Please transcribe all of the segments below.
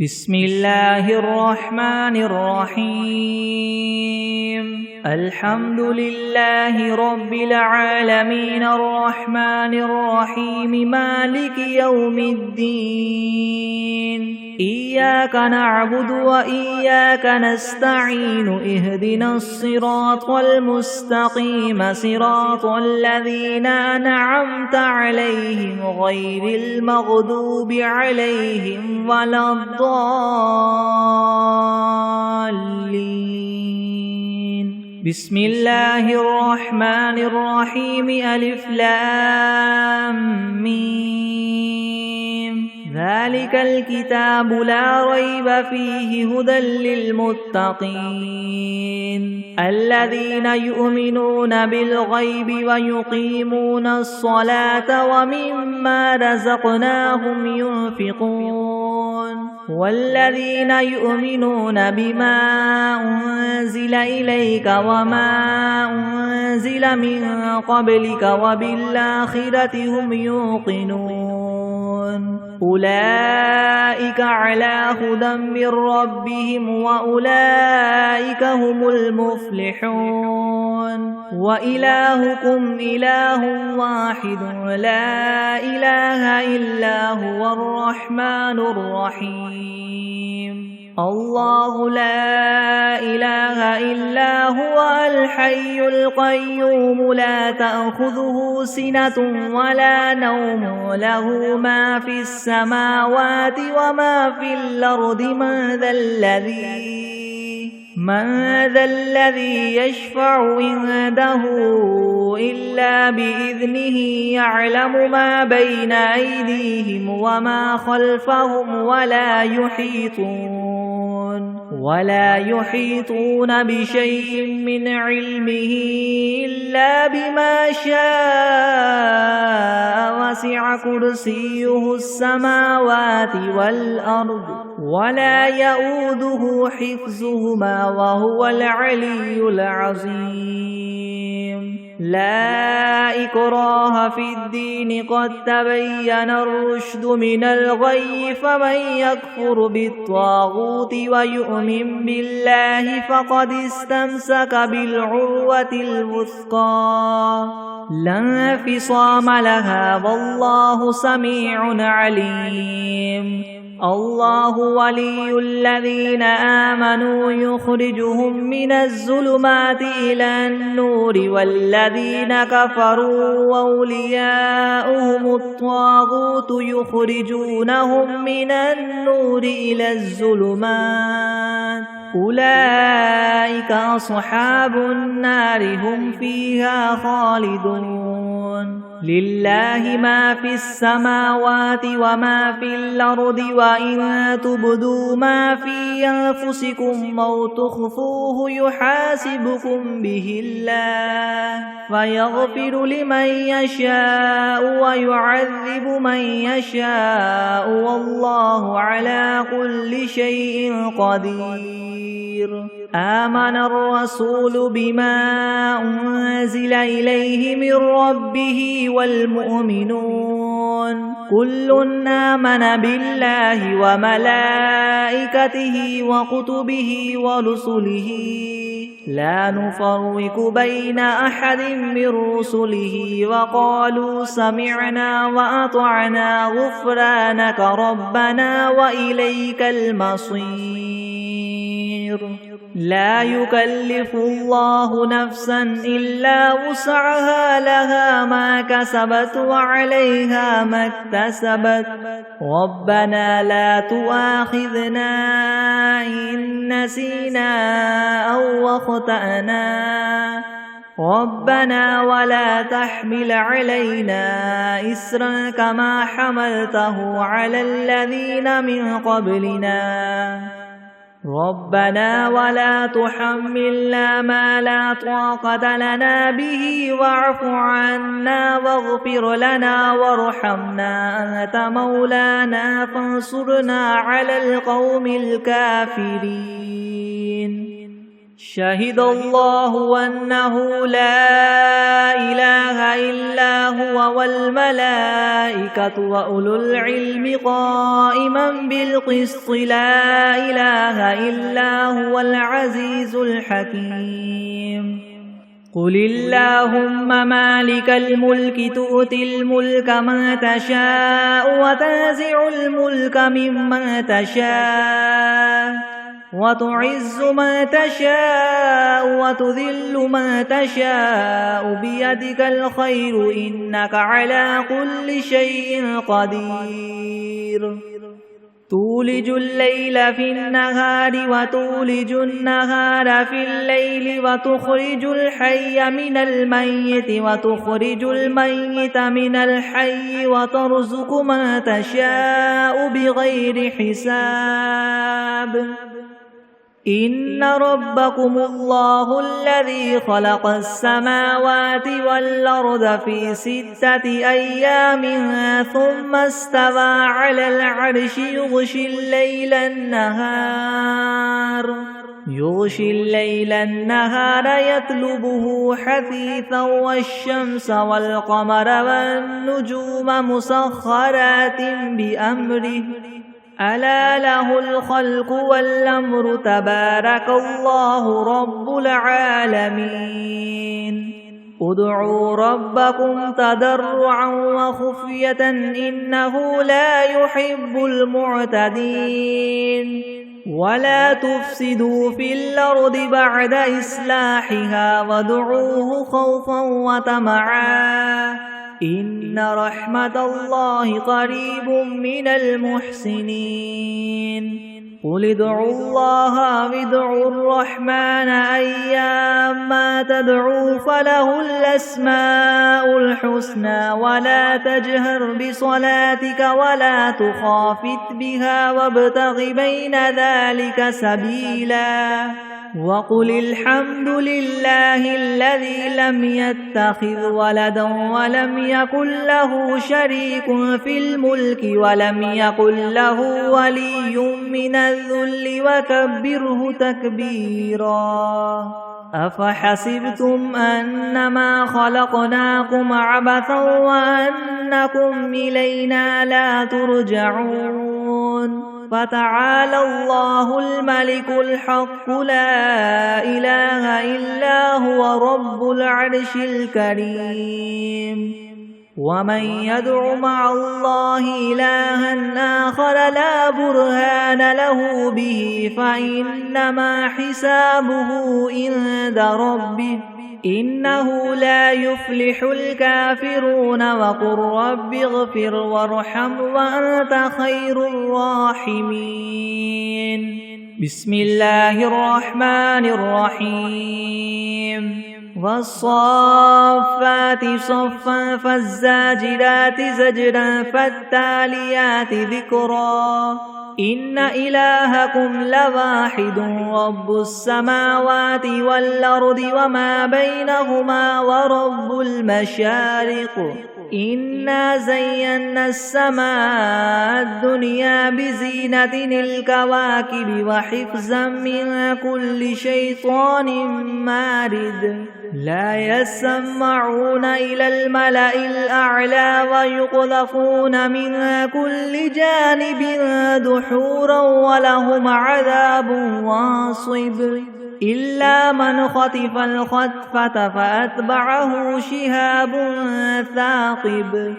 بسم الله الرحمن الرحيم الحمد لله رب العالمين الرحمن الرحيم مالك يوم الدين إياك نعبد وإياك نستعين اهدنا الصراط المستقيم صراط الذين أنعمت عليهم غير المغضوب عليهم ولا الضالين بسم الله الرحمن الرحيم ألف لام ميم ذلك الكتاب لا ريب فيه هدى للمتقين الذين يؤمنون بالغيب ويقيمون الصلاة ومما رزقناهم ينفقون والذين يؤمنون بما أنزل إليك وما أنزل من قبلك وبالآخرة هم يوقنون أولئك على هدى من ربهم وأولئك هم المفلحون وإلهكم إله واحد لا إله إلا هو الرحمن الرحيم الله لا إله إلا هو الحي القيوم لا تأخذه سنة ولا نوم له ما في السماوات وما في الأرض من ذا الذي يشفع عنده إلا بإذنه يعلم ما بين أيديهم وما خلفهم ولا يحيطون بشيء من علمه إلا بما شاء وسع كرسيه السماوات والأرض ولا يؤوده حفظهما وهو العلي العظيم لا إكراه في الدين قد تبين الرشد من الغي فمن يكفر بالطاغوت ويؤمن بالله فقد استمسك بالعروة الوثقى لا انفصام لها والله سميع عليم الله ولي الذين آمنوا يخرجهم من الظلمات إلى النور والذين كفروا أولياؤهم الطاغوت يخرجونهم من النور إلى الظلمات أولئك أصحاب النار هم فيها خالدون لله ما في السماوات وما في الأرض وإن تبدوا ما في أنفسكم أو تخفوه يحاسبكم به الله فيغفر لمن يشاء ويعذب من يشاء والله على كل شيء قدير آمن الرسول بما أنزل إليه من ربه والمؤمنون كل آمن بالله وملائكته وكتبه ورسله لا نفرق بين أحد من رسله وقالوا سمعنا وأطعنا غفرانك ربنا وإليك المصير لا يكلف الله نفسا إلا وسعها لها ما كسبت وعليها ما اكتسبت ربنا لا تؤاخذنا إن نسينا أو أخطأنا ربنا ولا تحمل علينا إسرا كما حملته على الذين من قبلنا ربنا ولا تحملنا ما لا طاقة لنا به واعف عنا واغفر لنا وارحمنا أنت مولانا فانصرنا على القوم الكافرين شهد الله أنه لا إله إلا هو والملائكة وأولو العلم قائما بالقسط لا إله إلا هو العزيز الحكيم قل اللهم مالك الملك تؤتي الملك من تشاء وتنزع الملك ممن تشاء وتعز من تشاء وتذل من تشاء بيدك الخير إنك على كل شيء قدير تولج الليل في النهار وتولج النهار في الليل وتخرج الحي من الميت وتخرج الميت من الحي وترزق من تشاء بغير حساب إن ربكم الله الذي خلق السماوات والأرض في 6 أيام ثم استوى على العرش يغشي الليل النهار يطلبه حثيثا والشمس والقمر والنجوم مسخرات بأمره ألا له الخلق والأمر تبارك الله رب العالمين ادعوا ربكم تضرعا وخفية إنه لا يحب المعتدين ولا تفسدوا في الأرض بعد إصلاحها وادعوه خوفا وطمعا إن رحمة الله قريب من المحسنين قل ادعوا الله وادعوا الرحمن أيما تدعوا فله الأسماء الحسنى ولا تجهر بصلاتك ولا تخافت بها وابتغ بين ذلك سبيلا وقل الحمد لله الذي لم يتخذ ولدا ولم يكن له شريك في الملك ولم يكن له ولي من الذل وكبره تكبيرا أفحسبتم أنما خلقناكم عبثا وأنكم إلينا لا ترجعون فتعالى الله الملك الحق لا إله إلا هو رب العرش الكريم ومن يدع مع الله إلها آخر لا برهان له به فإنما حسابه عند ربه إنه لا يفلح الكافرون وقل رب اغفر وارحم وأنت خير الراحمين بسم الله الرحمن الرحيم والصافات صفا فالزاجرات زجرا فالتاليات ذكرا إن إلهكم لواحد رب السماوات والأرض وما بينهما ورب المشارق إنا زينا السماء الدنيا بزينة الكواكب وحفظا من كل شيطان مارد لا يسمعون إلى الملأ الأعلى ويقذفون من كل جانب دحورا ولهم عذاب واصب إلا من خطف الخطفة فأتبعه شهاب ثاقب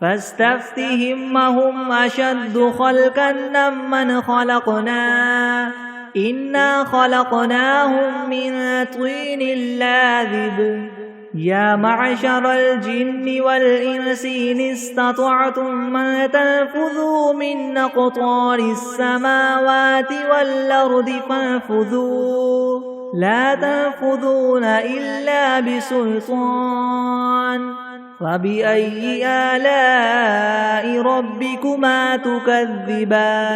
فاستفتهم هم أشد خلقا ممن خلقنا إنا خلقناهم من طين لاذب يا معشر الجن والإنس إن استطعتم أن تنفذوا من أقطار السماوات والأرض فانفذوا لا تنفذون إلا بسلطان فبأي آلاء ربكما تكذبان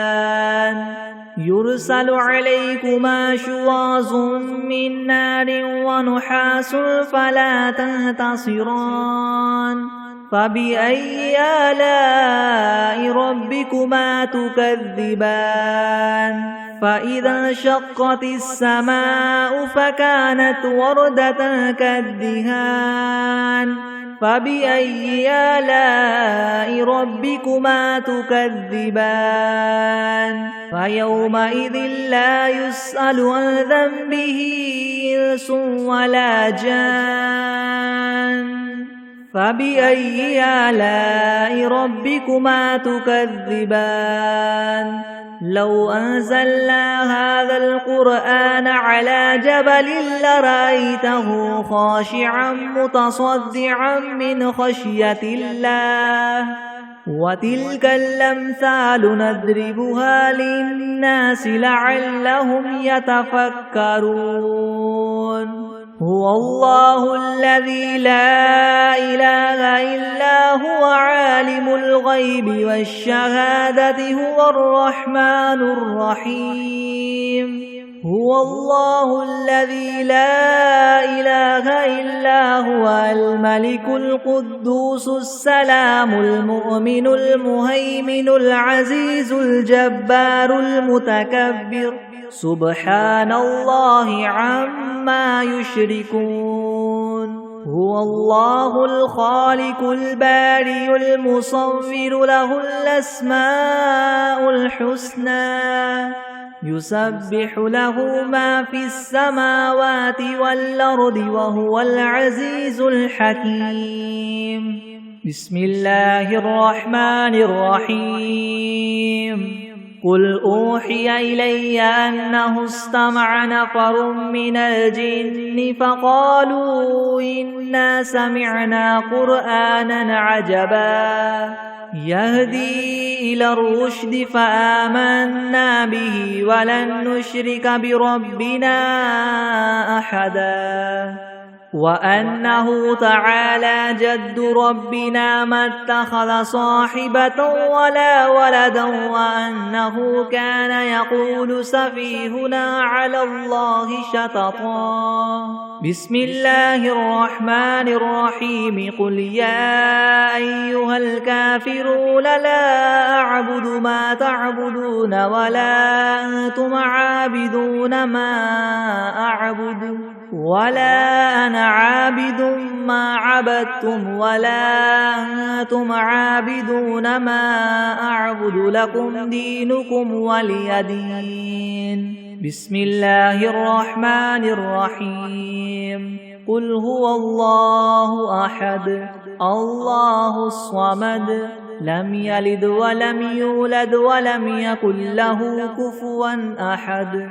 يرسل عليكما شواظ من نار ونحاس فلا تنتصران فبأي آلاء ربكما تكذبان فإذا انشقت السماء فكانت وردة كالدهان فبأي آلاء ربكما تكذبان فيومئذ لا يسأل عن ذنبه إنس ولا جان فبأي آلاء ربكما تكذبان لو أنزلنا هذا القرآن على جبل لرأيته خاشعا متصدعا من خشية الله وتلك الأمثال نضربها للناس لعلهم يتفكرون هو الله الذي لا إله إلا هو عالم الغيب والشهادة هو الرحمن الرحيم هو الله الذي لا إله إلا هو الملك القدوس السلام المؤمن المهيمن العزيز الجبار المتكبر سبحان الله عما يشركون هو الله الخالق البارئ المصور له الأسماء الحسنى يسبح له ما في السماوات والأرض وهو العزيز الحكيم بسم الله الرحمن الرحيم قل أوحي إلي أنه استمع نفر من الجن فقالوا إنا سمعنا قرآنا عجبا يهدي إلى الرشد فآمنا به ولن نشرك بربنا أحدا وأنه تعالى جد ربنا ما اتخذ صاحبة ولا ولدا وأنه كان يقول سفيهنا على الله شططا بسم الله الرحمن الرحيم قل يا أيها الكافرون لا أعبد ما تعبدون ولا أنتم عابدون ما أعبد ولا أنا عابد ما عبدتم ولا أنتم عابدون ما أعبد لكم دينكم ولي دين بسم الله الرحمن الرحيم قل هو الله أحد الله الصمد لم يلد ولم يولد ولم يكن له كفوا أحد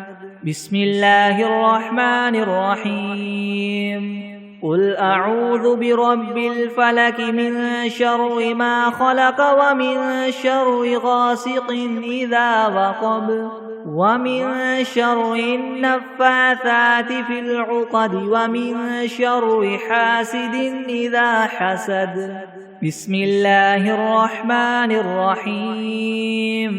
بسم الله الرحمن الرحيم قل أعوذ برب الفلك من شر ما خلق ومن شر غاسق إذا وقب ومن شر النفاثات في العقد ومن شر حاسد إذا حسد بسم الله الرحمن الرحيم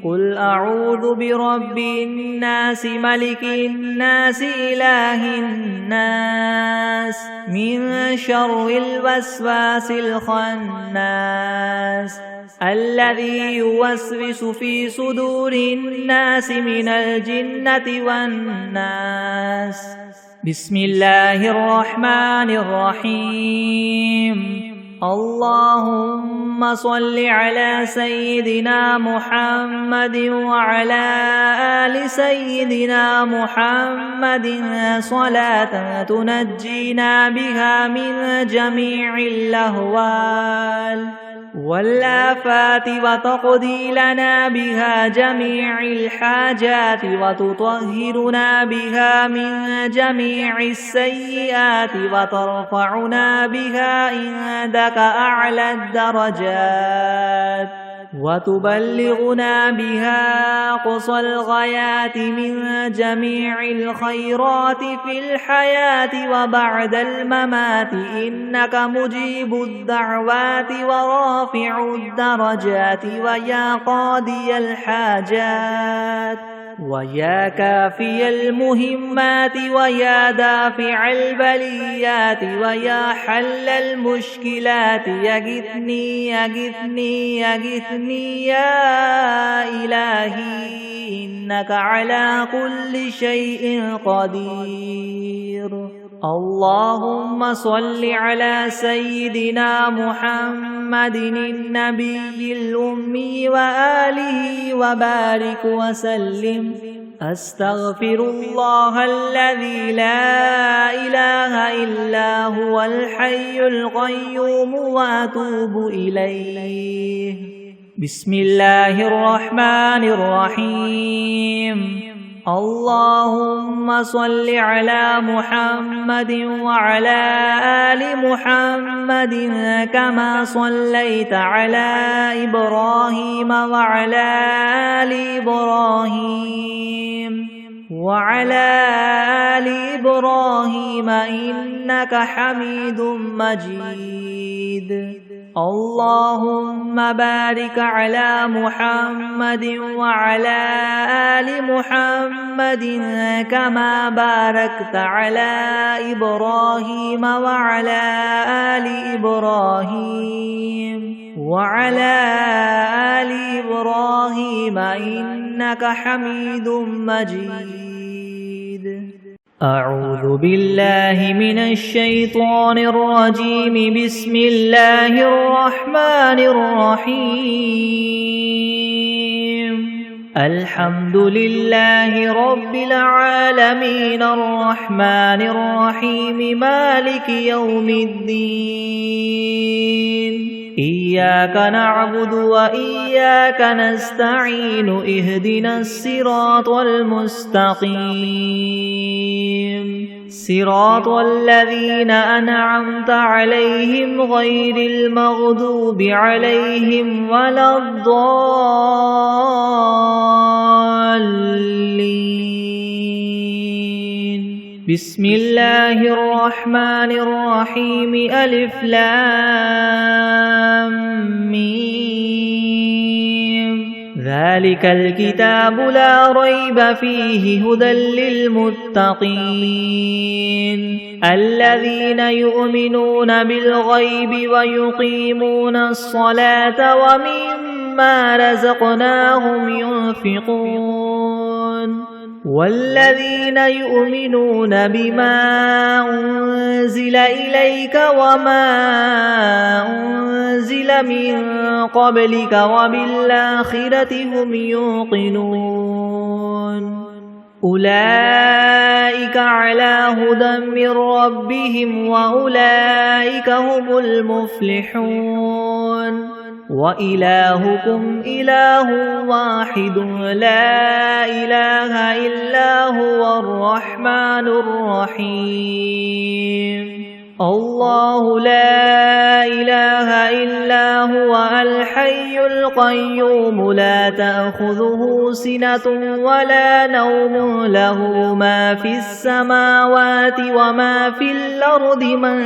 قل أعوذ برب الناس ملك الناس إله الناس من شر الوسواس الخناس الذي يوسوس في صدور الناس من الجنة والناس بسم الله الرحمن الرحيم اللهم صل على سيدنا محمد وعلى آل سيدنا محمد صلاة تنجينا بها من جميع الأهوال والآفات وتقضي لنا بها جميع الحاجات وتطهرنا بها من جميع السيئات وترفعنا بها عندك أعلى الدرجات وتبلغنا بها أقصى الغايات من جميع الخيرات في الحياة وبعد الممات إنك مجيب الدعوات ورافع الدرجات ويا قاضي الحاجات ويا كافي المهمات ويا دافع البليات ويا حل المشكلات يغثني يغثني يغثني يا إلهي إنك على كل شيء قدير. اللهم صل على سيدنا محمد النبي الأمي وآله وبارك وسلم. أستغفر الله الذي لا إله إلا هو الحي القيوم وأتوب إليه. بسم الله الرحمن الرحيم. اللهم صل على محمد وعلى آل محمد كما صليت على إبراهيم وعلى آل إبراهيم إنك حميد مجيد. اللهم بارك على محمد وعلى آل محمد كما باركت على إبراهيم وعلى آل إبراهيم إنك حميد مجيد. أعوذ بالله من الشيطان الرجيم. بسم الله الرحمن الرحيم. الحمد لله رب العالمين الرحمن الرحيم مالك يوم الدين. إياك نعبد وإياك نستعين. اهدنا الصراط المستقيم صراط الذين أنعمت عليهم غير المغضوب عليهم ولا الضالين. بسم الله الرحمن الرحيم. ألف لام ميم. ذلك الكتاب لا ريب فيه هدى للمتقين الذين يؤمنون بالغيب ويقيمون الصلاة ومما رزقناهم ينفقون والذين يؤمنون بما أنزل إليك وما أنزل من قبلك وبالآخرة هم يوقنون. أولئك على هدى من ربهم وأولئك هم المفلحون. وإلهكم إله واحد لا إله إلا هو الرحمن الرحيم. الله لا إله إلا هو الحي القيوم لا تأخذه سنة ولا نوم له ما في السماوات وما في الأرض. من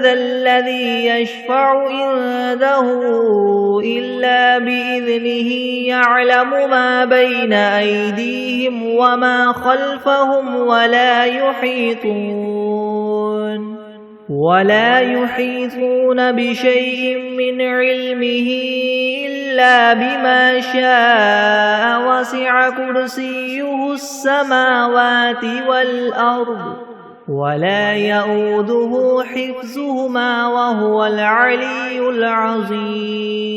ذا الذي يشفع عنده إلا بإذنه. يعلم ما بين أيديهم وما خلفهم ولا يحيطون بشيء من علمه إلا بما شاء. وسع كرسيه السماوات والأرض ولا يؤوده حفظهما وهو العلي العظيم.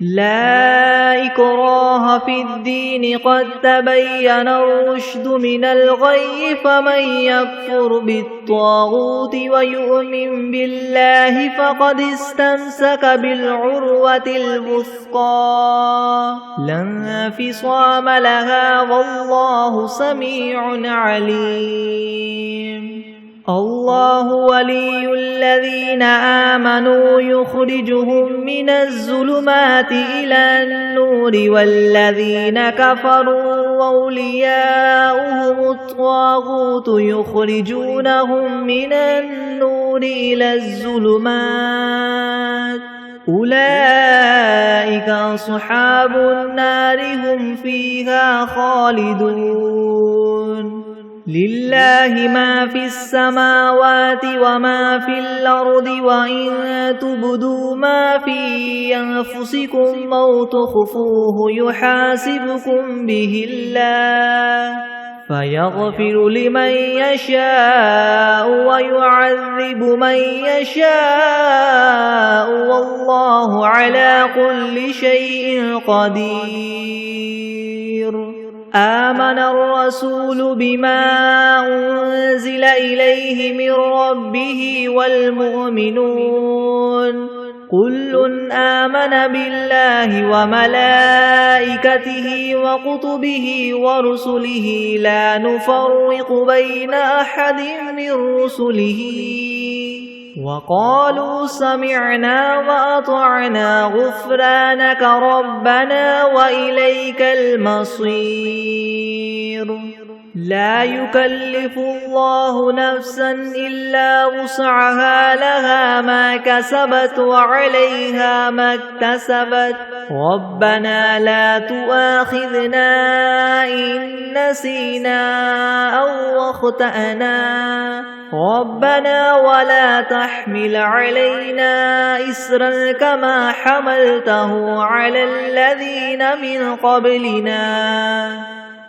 لا إكراه في الدين قد تبين الرشد من الغي. فمن يكفر بالطاغوت ويؤمن بالله فقد استمسك بالعروة الوثقى لا انفصام لها والله سميع عليم. الله ولي الذين آمنوا يخرجهم من الظلمات إلى النور والذين كفروا أولياؤهم الطاغوت يخرجونهم من النور إلى الظلمات. أولئك أصحاب النار هم فيها خالدون. لله ما في السماوات وما في الأرض وإن تبدوا ما في أنفسكم أو تخفوه يحاسبكم به الله فيغفر لمن يشاء ويعذب من يشاء والله على كل شيء قدير. آمن الرسول بما أنزل إليه من ربه والمؤمنون كل آمن بالله وملائكته وكتبه ورسله لا نفرق بين أحد من رسله وقالوا سمعنا وأطعنا غفرانك ربنا وإليك المصير. لا يكلف الله نفسا إلا وسعها لها ما كسبت وعليها ما اكتسبت ربنا لا تؤاخذنا إن نسينا أو أخطأنا ربنا ولا تحمل علينا إسرا كما حملته على الذين من قبلنا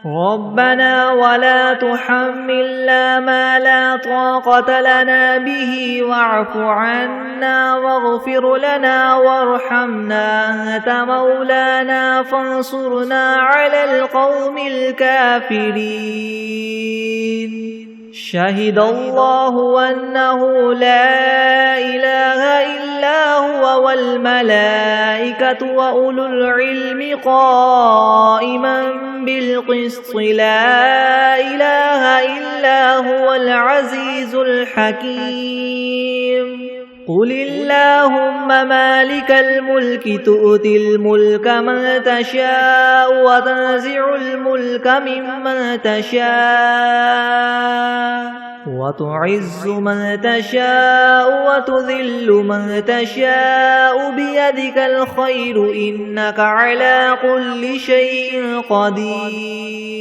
ربنا ولا تحملنا ما لا طاقة لنا به واعف عنا واغفر لنا وارحمنا أنت مولانا فانصرنا على القوم الكافرين. شهد الله أنه لا إله إلا هو والملائكة وأولو العلم قائما بالقسط لا إله إلا هو العزيز الحكيم. قل اللهم مالك الملك تؤتي الملك من تشاء وتنزع الملك ممن تشاء وتعز من تشاء وتذل من تشاء بيدك الخير إنك على كل شيء قدير.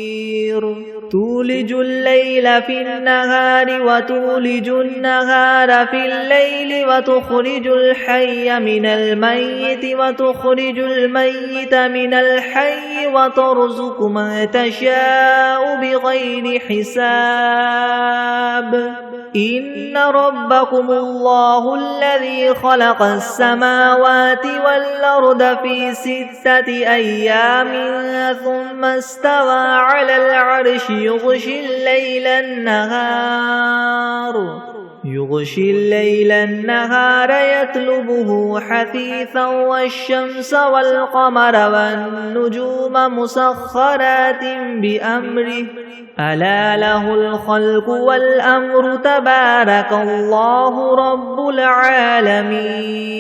تولج الليل في النهار وتولج النهار في الليل وتخرج الحي من الميت وتخرج الميت من الحي وترزق من تشاء بغير حساب. إن ربكم الله الذي خلق السماوات والأرض في 6 أيام ثم استوى على العرش يغشي الليل النهار يطلبه حثيثا والشمس والقمر والنجوم مسخرات بأمره ألا له الخلق والأمر تبارك الله رب العالمين.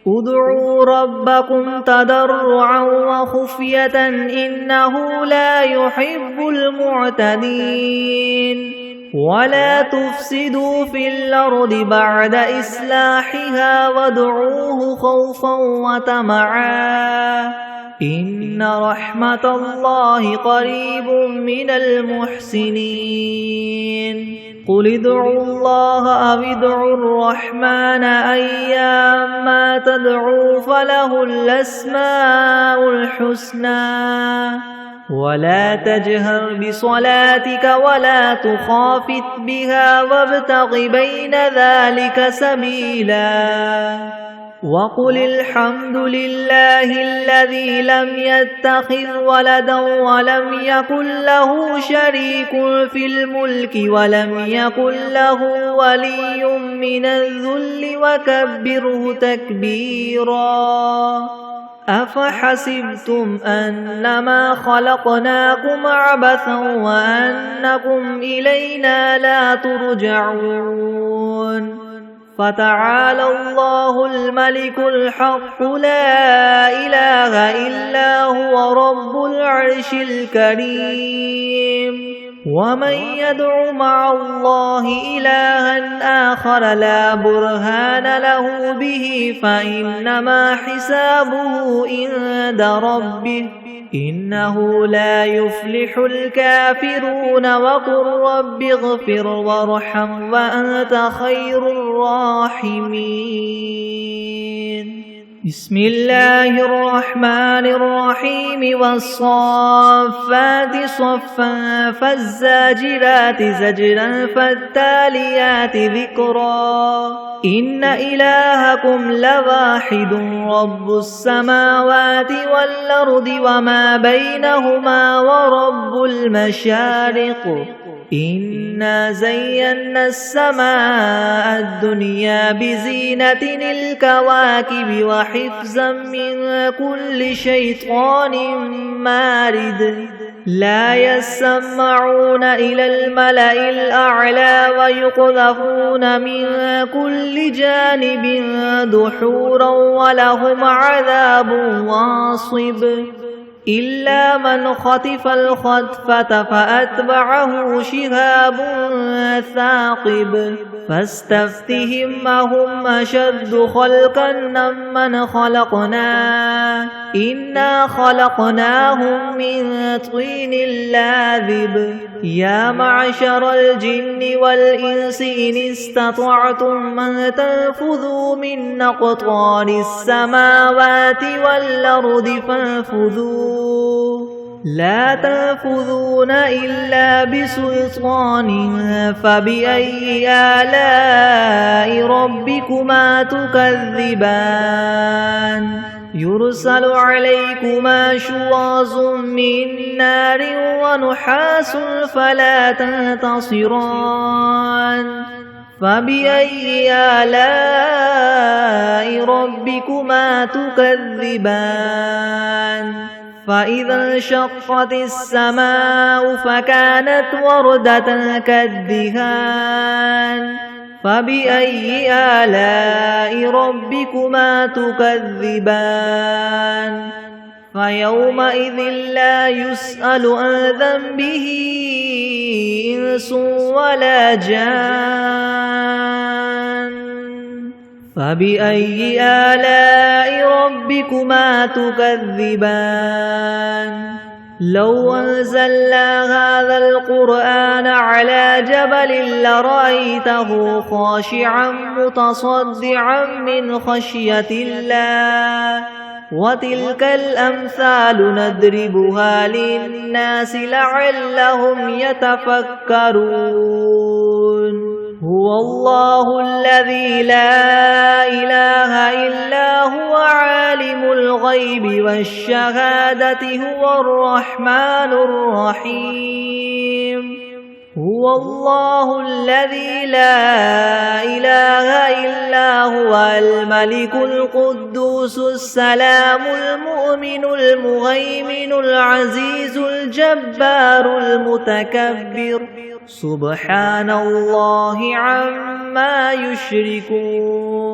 ادعوا ربكم تضرعا وخفية إنه لا يحب المعتدين. ولا تفسدوا في الأرض بعد إصلاحها وادعوه خوفا وطمعا إن رحمة الله قريب من المحسنين. قل ادعوا الله أو ادعوا الرحمن أيما تدعوا فله الأسماء الحسنى ولا تجهر بصلاتك ولا تخافت بها وابتغ بين ذلك سبيلا. وقل الحمد لله الذي لم يتخذ ولدا ولم يكن له شريك في الملك ولم يكن له ولي من الذل وكبره تكبيرا. أفحسبتم أنما خلقناكم عبثا وأنكم إلينا لا ترجعون. فتعالى الله الملك الحق لا إله إلا هو رب العرش الكريم. ومن يدع مع الله إلها آخر لا برهان له به فإنما حسابه عند ربه إنه لا يفلح الكافرون وقل رب اغفر وارحم وأنت خير الراحمين بسم الله الرحمن الرحيم والصافات صفا فالزاجرات زجرا فالتاليات ذكرا إن إلهكم لواحد رب السماوات والأرض وما بينهما ورب المشارق إنا زينا السماء الدنيا بزينة الكواكب وحفظا من كل شيطان مارد لا يسمعون إلى الملأ الأعلى ويقذفون من كل جانب دحورا ولهم عذاب واصب إلا من خطف الخطفة فأتبعه شهاب ثاقب فاستفتهم أهم أشد خلقا ممن خلقنا إنا خلقناهم من طين لاذب يا معشر الجن والإنس إن استطعتم أن تنفذوا من أقطار السماوات والأرض فانفذوا لا تنفذون إلا بسلطان فبأي آلاء ربكما تكذبان يرسل عليكما شواظ من نار ونحاس فلا تنتصران فبأي آلاء ربكما تكذبان فإذا انشقت السماء فكانت وردة كالدهان فبأي آلاء ربكما تكذبان فيومئذ لا يسأل عن ذنبه إنس ولا جان فبأي آلاء ربكما تكذبان لو أنزلنا هذا القرآن على جبل لرأيته خاشعا متصدعا من خشية الله وتلك الأمثال نضربها للناس لعلهم يتفكرون هو الله الذي لا إله إلا هو عالم الغيب والشهادة هو الرحمن الرحيم هو الله الذي لا إله إلا هو الملك القدوس السلام المؤمن المهيمن العزيز الجبار المتكبر سبحان الله عما يشركون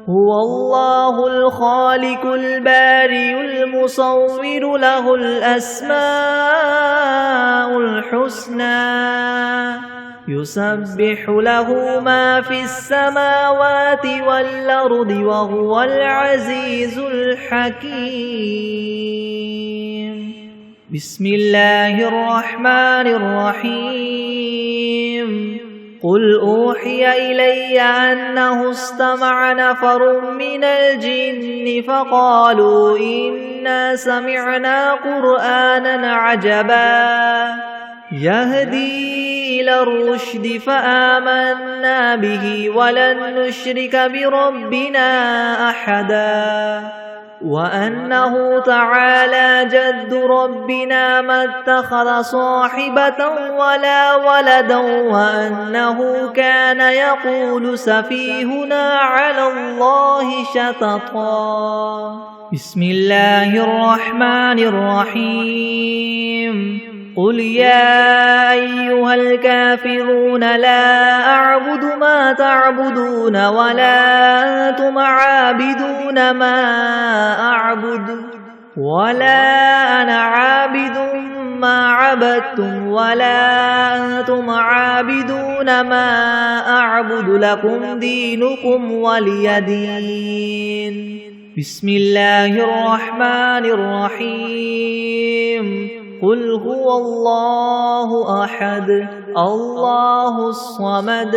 هو الله الخالق البارئ المصور له الأسماء الحسنى يسبح له ما في السماوات والأرض وهو العزيز الحكيم بسم الله الرحمن الرحيم قل أوحي إلي أنه استمع نفر من الجن فقالوا إنا سمعنا قرآنا عجبا يهدي إلى الرشد فآمنا به ولن نشرك بربنا أحدا وأنه تعالى جد ربنا ما اتخذ صاحبة ولا ولدا وأنه كان يقول سفيهنا على الله شططا بسم الله الرحمن الرحيم قل يا أيها الكافرون لا أعبد ما تعبدون ولا أنتم عابدون ما أعبد ولا أنا عابد ما عبدتم ولا أنتم عابدون ما أعبد لكم دينكم ولي دين بسم الله الرحمن الرحيم قل هو الله أحد الله الصمد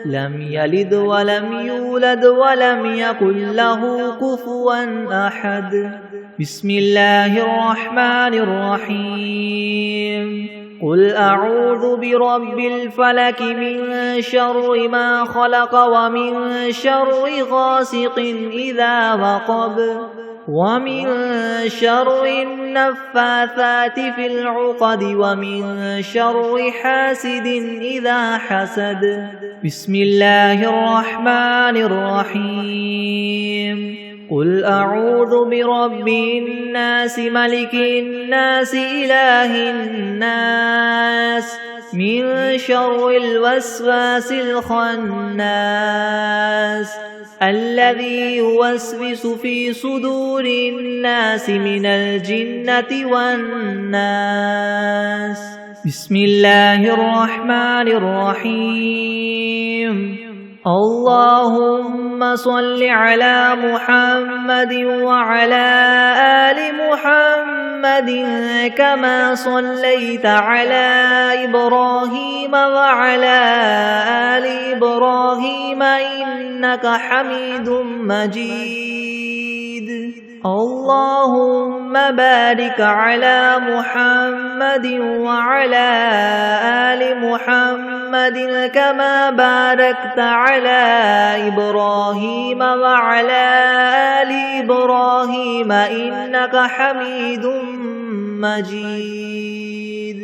لم يلد ولم يولد ولم يكن له كفوا أحد بسم الله الرحمن الرحيم قل أعوذ برب الفلك من شر ما خلق ومن شر غاسق إذا وقب ومن شر النفاثات في العقد ومن شر حاسد إذا حسد بسم الله الرحمن الرحيم قل أعوذ برب الناس ملك الناس إله الناس من شر الوسواس الخناس الذي يوسوس في صدور الناس من الجنة والناس بسم الله الرحمن الرحيم اللهم صل على محمد وعلى آل محمد كما صليت على إبراهيم وعلى آل إبراهيم إنك حميد مجيد اللهم بارك على محمد وعلى آل محمد كما باركت على إبراهيم وعلى آل إبراهيم إنك حميد مجيد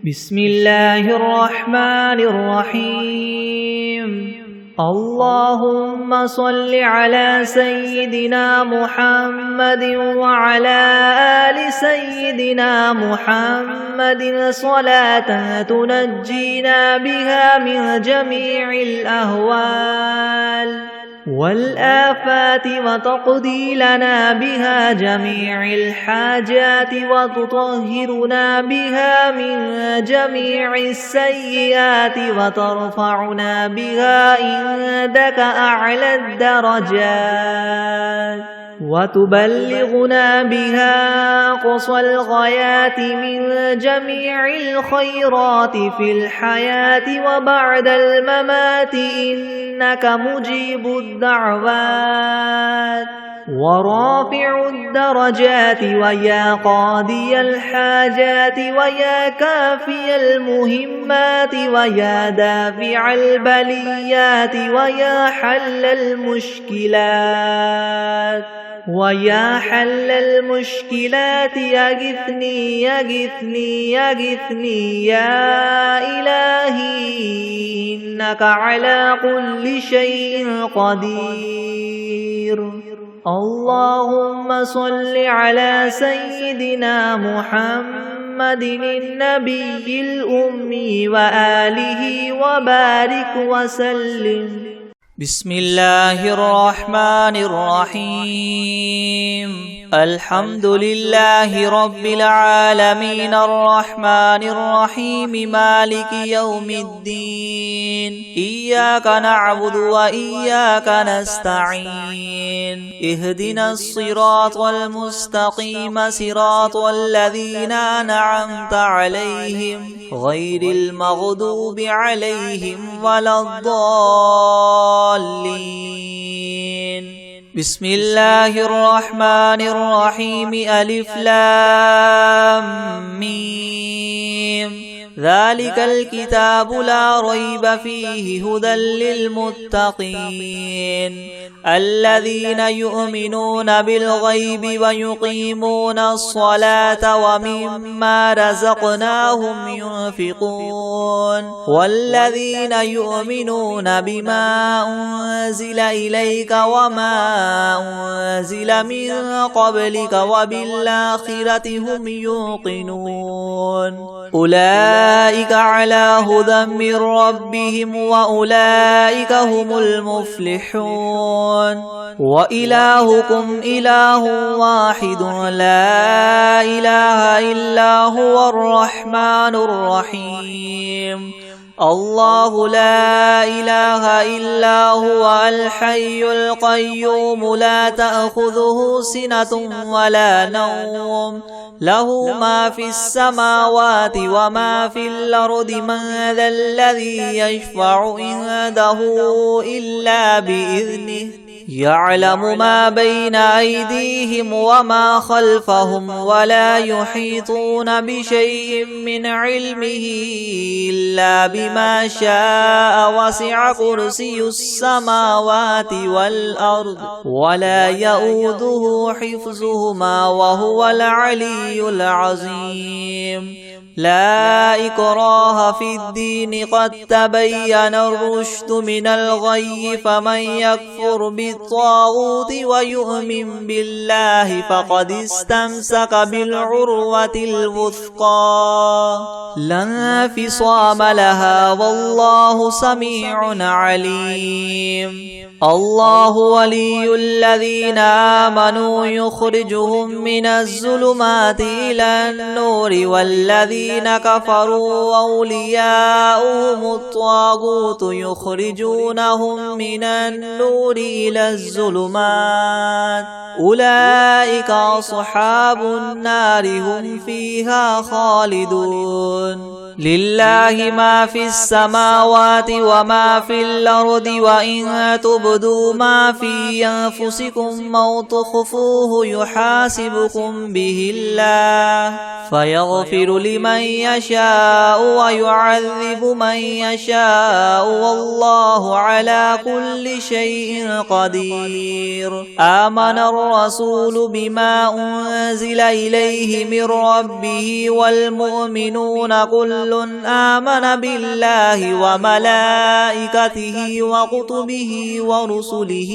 بسم الله الرحمن الرحيم اللهم صل على سيدنا محمد وعلى آل سيدنا محمد صلاة تنجينا بها من جميع الأهوال والآفات وتقضي لنا بها جميع الحاجات وتطهرنا بها من جميع السيئات وترفعنا بها عندك أعلى الدرجات وتبلغنا بها أقصى الغايات من جميع الخيرات في الحياة وبعد الممات إنك مجيب الدعوات ورافع الدرجات ويا قاضي الحاجات ويا كافي المهمات ويا دافع البليات ويا حل المشكلات ويا حل المشكلات يغثني يغثني يغثني يا إلهي إنك على كل شيء قدير اللهم صل على سيدنا محمد النبي الأمي وآله وبارك وسلم بسم الله الرحمن الرحيم الحمد لله رب العالمين الرحمن الرحيم مالك يوم الدين إياك نعبد وإياك نستعين اهدنا الصراط المستقيم صراط الذين أنعمت عليهم غير المغضوب عليهم ولا الضالين بسم الله الرحمن الرحيم ألف لام ميم ذلك الكتاب لا ريب فيه هدى للمتقين الذين يؤمنون بالغيب ويقيمون الصلاة ومما رزقناهم ينفقون والذين يؤمنون بما أنزل إليك وما أنزل من قبلك وبالآخرة هم يوقنون أولئك على هدى من ربهم وأولئك هم المفلحون وإلهكم إله واحد لا إله إلا هو الرحمن الرحيم الله لا إله إلا هو الحي القيوم لا تأخذه سنة ولا نوم له ما في السماوات وما في الأرض من ذا الذي يشفع عنده إلا بإذنه يعلم ما بين أيديهم وما خلفهم ولا يحيطون بشيء من علمه إلا بما شاء وسع كرسي السماوات والأرض ولا يؤوده حفظهما وهو العلي العظيم لا إكراه في الدين قد تبين الرشد من الغي فمن يكفر بالطاغوت ويؤمن بالله فقد استمسك بالعروة الوثقى لا انفصام لها والله سميع عليم الله ولي الذين آمنوا يخرجهم من الظلمات إلى النور والذين كفروا أولياؤهم الطاغوت يخرجونهم من النور إلى الظلمات أولئك أصحاب النار هم فيها خالدون لله ما في السماوات وما في الأرض وإن تبدوا ما في أنفسكم أو تخفوه يحاسبكم به الله فيغفر لمن يشاء ويعذب من يشاء والله على كل شيء قدير آمن الرسول بما أنزل إليه من ربه والمؤمنون كل آمن بالله وملائكته وكتبه ورسله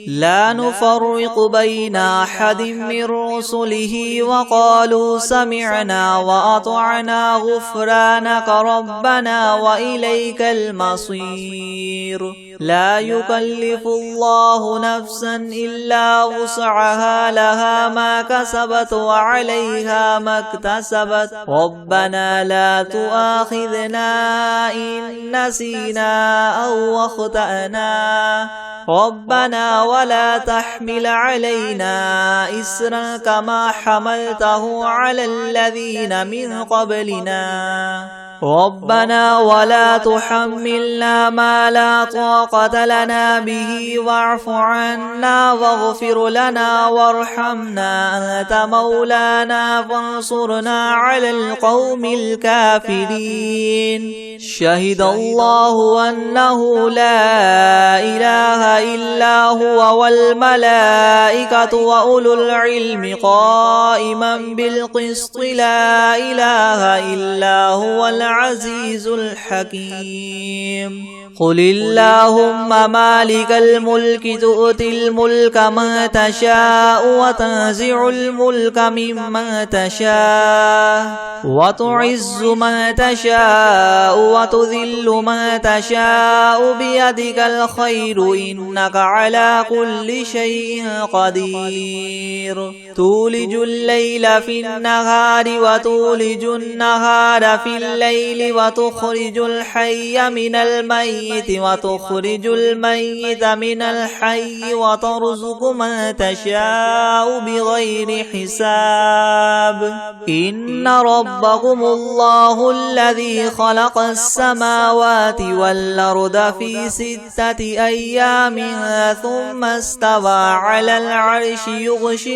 لا نفرق بين أحد من رسله وقالوا سمعنا وأطعنا غفرانك ربنا وإليك المصير لا يكلف الله نفسا إلا وسعها لها ما كسبت وعليها ما اكتسبت ربنا لا تؤاخذنا إن نسينا أو أخطأنا ربنا ولا تحمل علينا إسرا كما حملته على الذين من قبلنا ربنا ولا تحملنا ما لا طاقة لنا به واعف عنا واغفر لنا وارحمنا أنت مولانا فانصرنا على القوم الكافرين شهد الله أنه لا إله إلا هو والملائكة وأولو العلم قائما بالقسط لا إله إلا هو العزيز الحكيم قل اللهم مالك الملك تؤتي الملك من تشاء وتنزع الملك ممن تشاء وتعز من تشاء وتذل من تشاء بيدك الخير إنك على كل شيء قدير تولج الليل في النهار وتولج النهار في الليل وتخرج الحي من الميت وتخرج الميت من الحي وترزق من تشاء بغير حساب إن ربكم الله الذي خلق السماوات والأرض في 6 أيام ثم استوى على العرش يغشي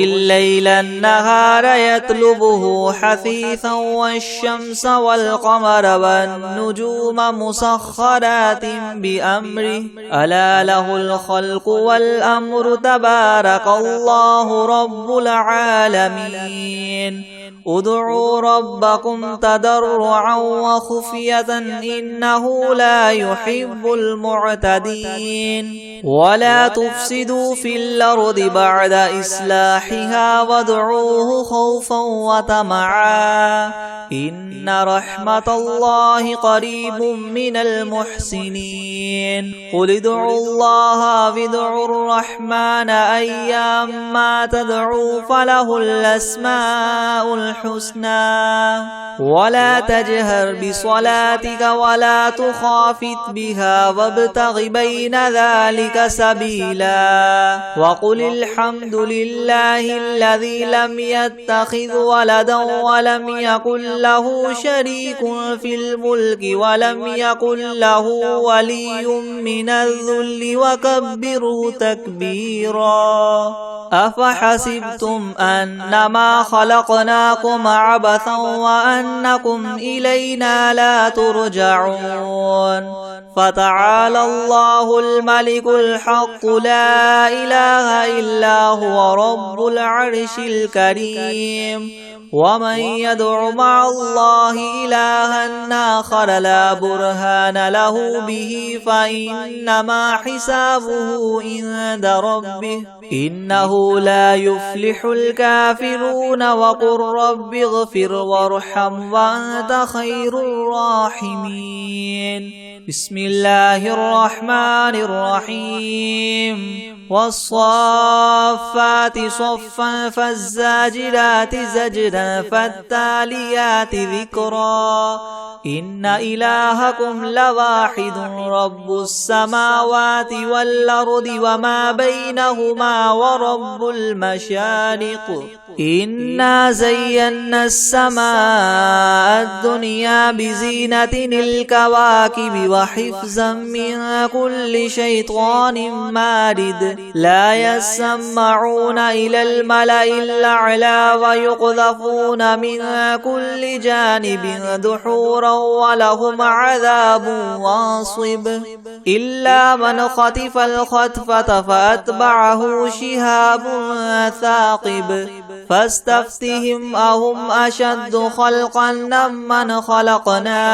الليل النهار يطلبه حثيثا والشمس والقمر والنجوم مسخرات بأمره ألا له الخلق والأمر تبارك الله رب العالمين ادعوا ربكم تضرعا وخفية إنه لا يحب المعتدين ولا تفسدوا في الأرض بعد إصلاحها وادعوه خوفا وطمعا إن رحمة الله قريب من المحسنين قل ادعوا الله وادعوا الرحمن أيما تدعوا فله الأسماء الحسنى ولا تجهر بصلاتك ولا تخافت بها وابتغ بين ذلك سبيلا وقل الحمد لله الذي لم يتخذ ولدا ولم يكن له شريك في الملك ولم يكن له ولي من الذل وكبره تكبيرا أفحسبتم أنما خلقناكم عبثا وأنكم إلينا لا ترجعون فتعالى الله الملك الحق لا إله إلا هو رب العرش الكريم ومن يدع مع الله إلها آخر لا برهان له به فإنما حسابه عند ربه إنه لا يفلح الكافرون وقل رب اغفر وارحم وأنت خير الراحمين بسم الله الرحمن الرحيم والصافات صفا فالزاجرات زجرا فالتاليات ذكرا إن إلهكم لواحد رب السماوات والأرض وما بينهما ورب المشارق إنا زينا السماء الدنيا بزينة الكواكب وحفظا من كل شيطان مارد لا يسمعون إلى الملأ الأعلى ويقذفون من كل جانب دحورا ولهم عذاب واصب إلا من خطف الخطفة فأتبعه شهاب ثاقب فاستفتهم أهم أشد خلقا ممن خلقنا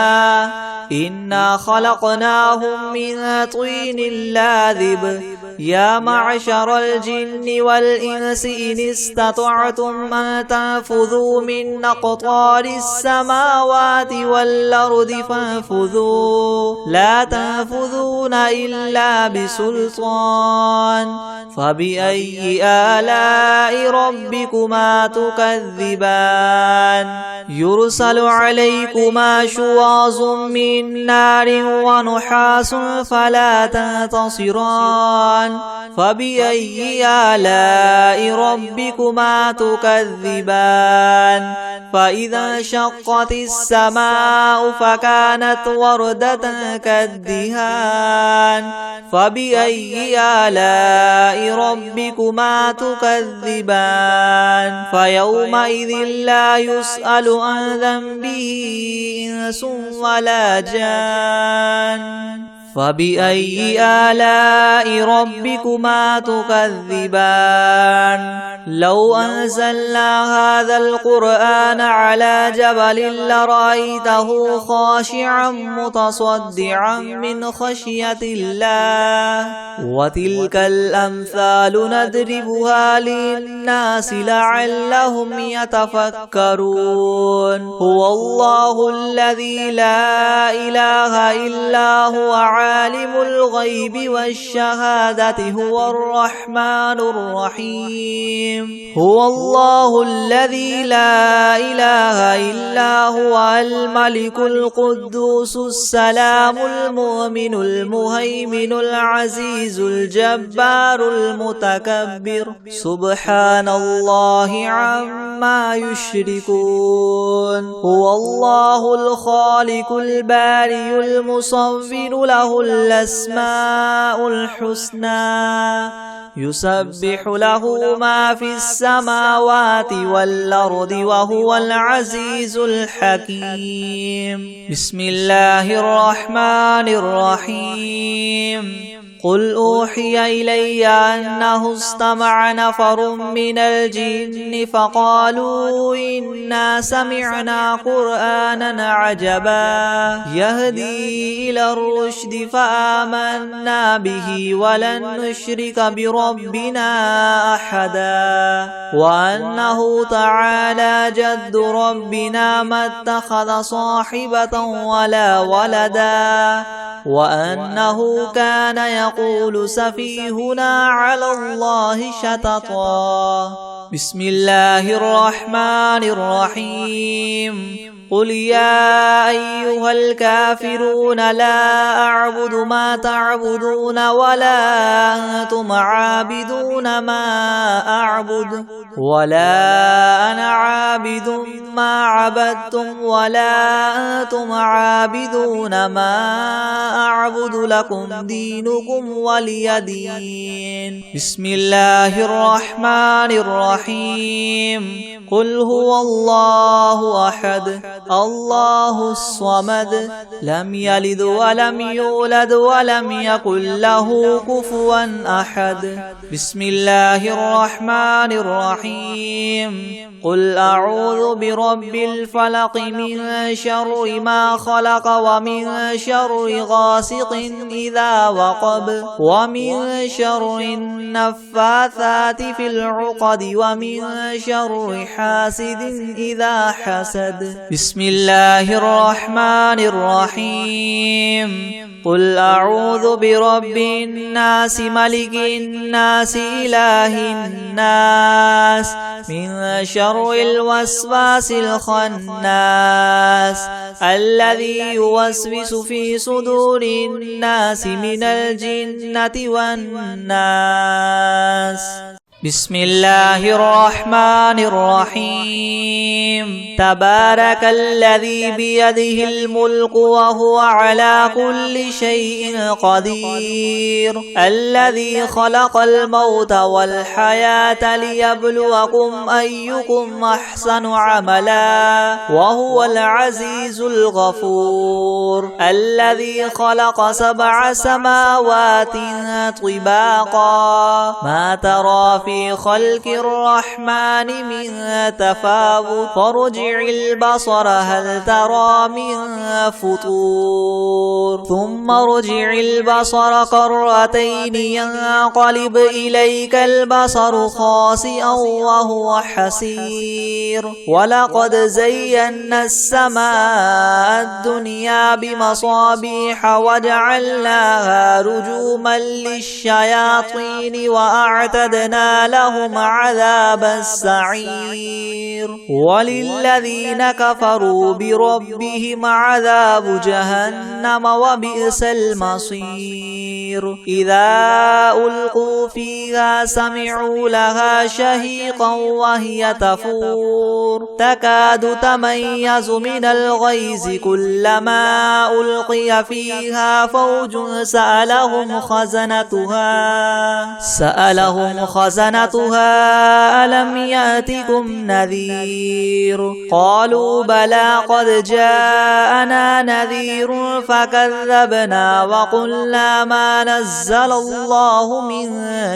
إنا خلقناهم من طين لاذب يا معشر الجن والإنس إن استطعتم أن تنفذوا من أقطار السماوات والأرض فانفذوا لا تنفذون إلا بسلطان فبأي آلاء ربكما تكذبان يرسل عليكما شواظ من نار ونحاس فلا تنتصران فبأي آلاء ربكما تكذبان فإذا انشقت السماء فكانت وردة كالدهان فبأي آلاء ربكما تكذبان فيومئذ لا يسأل عن ذنبه إنس ولا جان فبأي آلاء ربكما تكذبان لو أنزلنا هذا القرآن على جبل لرأيته خاشعا متصدعا من خشية الله وتلك الأمثال نضربها للناس لعلهم يتفكرون هو الله الذي لا إله إلا هو عالم الغيب والشهادة هو الرحمن الرحيم هو الله الذي لا إله إلا هو الملك القدوس السلام المؤمن المهيمن العزيز الجبار المتكبر سبحان الله عما يشركون هو الله الخالق البارئ المصور له الأسماء الحسنى يسبح له ما في السماوات والأرض وهو العزيز الحكيم بسم الله الرحمن الرحيم قل أوحي إلي أنه استمع نفر من الجن فقالوا إنا سمعنا قرآنا عجبا يهدي إلى الرشد فآمنا به ولن نشرك بربنا أحدا وأنه تعالى جد ربنا ما اتخذ صاحبة ولا ولدا وأنه كان يقول سفيهنا على الله شططا بسم الله الرحمن الرحيم قل يا أيها الكافرون لا أعبد ما تعبدون ولا أنتم عابدون ما أعبد ولا أنا عابد ما عبدتم ولا أنتم عابدون ما أعبد لكم دينكم ولي دين. بسم الله الرحمن الرحيم قل هو الله أحد الله الصمد لم يلد ولم يولد ولم يكن له كفوا أحد. بسم الله الرحمن الرحيم قل أعوذ برب الفلق من شر ما خلق ومن شر غاسق إذا وقب ومن شر النفاثات في العقد ومن شر حاسد إذا حسد. بسم الله الرحمن الرحيم قل أعوذ برب الناس ملك الناس إله الناس من شر الوسواس الخناس الذي يوسوس في صدور الناس من الجنة والناس. بسم الله الرحمن الرحيم تبارك الذي بيده الملك وهو على كل شيء قدير الذي خلق الموت والحياة ليبلوكم أيكم أحسن عملا وهو العزيز الغفور الذي خلق 7 سماوات طباقا ما ترى في خلق الرحمن من تفاوت فارجع البصر هل ترى من فطور ثم ارجع البصر كرتين ينقلب إليك البصر خاسئا وهو حسير ولقد زينا السماء الدنيا بمصابيح وجعلناها رجوما للشياطين وأعتدنا لهم عذاب السعير وللذين كفروا بربهم عذاب جهنم وبئس المصير. إذا ألقوا فيها سمعوا لها شهيقا وهي تفور تكاد تميز من الغيظ كلما ألقي فيها فوج سألهم خزنتها ألم يأتكم نذير قالوا بلى قد جاءنا نذير فكذبنا وقلنا ما نزل الله من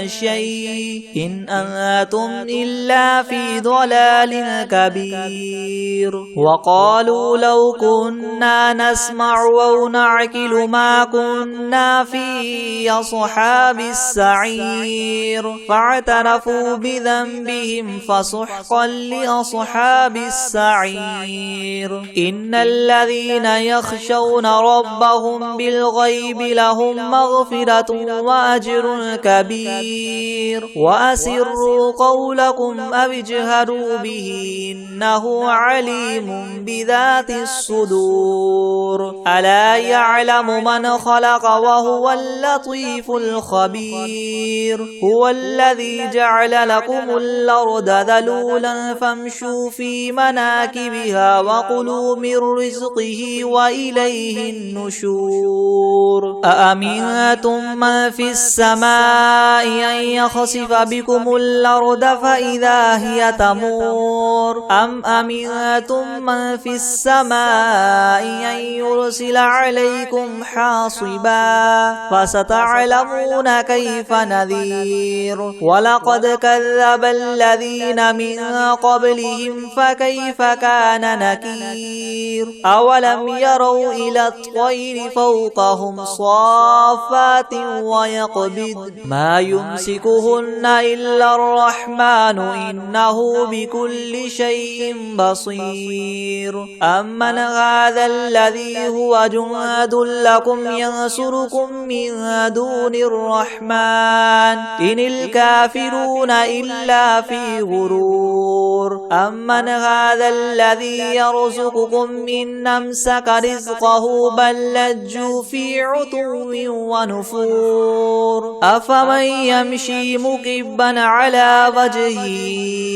شيء إن أنتم إلا في ضلال كبير. وقالوا لو كنا نسمع أو نعقل ما كنا في أصحاب السعير فاعترفوا بذنبهم فسحقا لأصحاب السعير. إن الذين يخشون ربهم بالغيب لهم مغفرة وأجر كبير. وأسروا قولكم أو اجهروا به إنه عليم بذات الصدور. ألا يعلم من خلق وهو اللطيف الخبير. هو الذي جعل لكم الأرض ذلولا فامشوا في مناكبها وكلوا من رزقه وإليه النشور. أأمنتم من في السماء أن يخسف بكم الأرض فإذا هي تمور أم أمنتم من في السماء أن يرسل عليكم حاصبا فستعلمون كيف نذير. ولقد كذب الذين من قبلهم فكيف كان نكير. أولم يروا إلى الطير فوقهم صافات ويقبض ما يمسكهن إلا الرحمن إنه بكل شيء شيء بصير أمن هذا الذي هو جند لكم ينصركم من دون الرحمن إن الكافرون إلا في غرور أمن هذا الذي يرزقكم إن أمسك رزقه بل لجوا في عتو ونفور أفمن يمشي مكبا على وجهه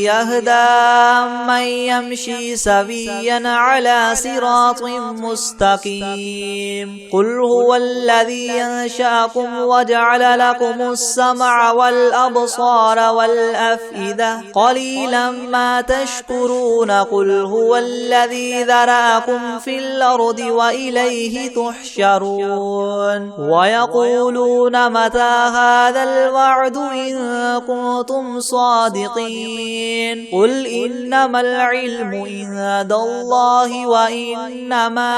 يهدى من يمشي سويا على صراط مستقيم قل هو الذي أنشأكم وجعل لكم السمع والأبصار والأفئدة قليلا ما تشكرون قل هو الذي ذرأكم في الأرض وإليه تحشرون ويقولون متى هذا الوعد إن كنتم صادقين قل إنما العلم عند الله وإنما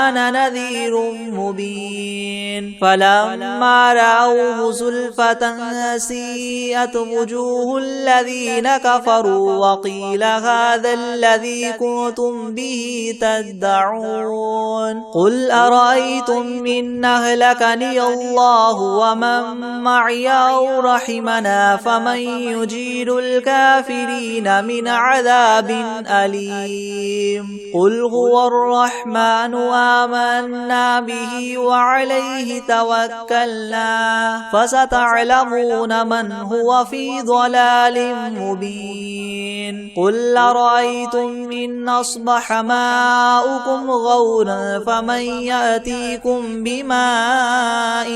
أنا نذير مبين فلما رأوه زلفة سيئت وجوه الذين كفروا وقيل هذا الذي كنتم به تدعون قل أرأيتم إن أهلكني الله ومن معي أو رحمنا فمن يجير الكافرين من عذاب أليم قل هو الرحمن آمنا به وعليه توكلنا فستعلمون من هو في ضلال مبين قل أرأيتم إن أصبح ماؤكم غورا فمن يأتيكم بماء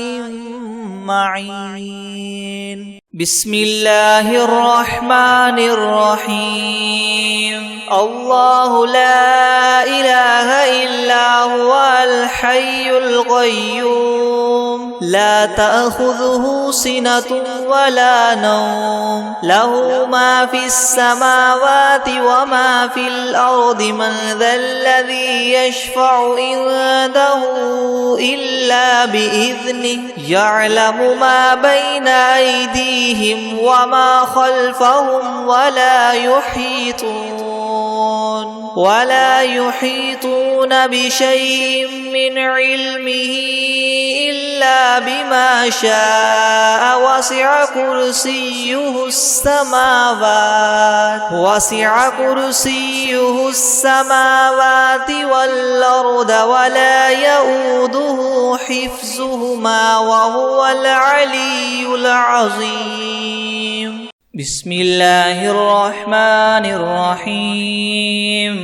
معين بسم الله الرحمن الرحيم الله لا إله إلا هو الحي القيوم لا تأخذه سنة ولا نوم له ما في السماوات وما في الأرض من ذا الذي يشفع عنده إلا بإذنه يعلم ما بين أيديهم وما خلفهم ولا يحيطون بشيء من علمه إلا بما شاء وسع كرسيه السماوات والأرض ولا يؤوده حفظهما وهو العلي العظيم بسم الله الرحمن الرحيم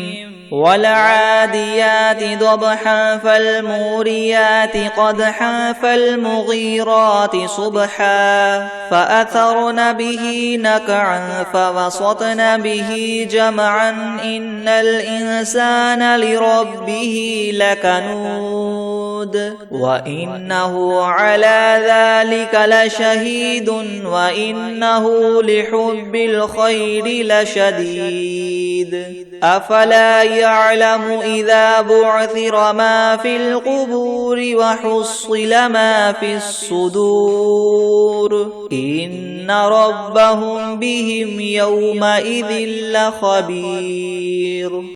والعاديات ضبحا فالموريات قدحا فالمغيرات صبحا فأثرن به نقعا فوسطن به جمعا إن الإنسان لربه لكنود وإنه على ذلك لشهيد وإنه لحب الخير لشديد أفلا يعلم إذا بعثر ما في القبور وحصل ما في الصدور إن ربهم بهم يومئذ لخبير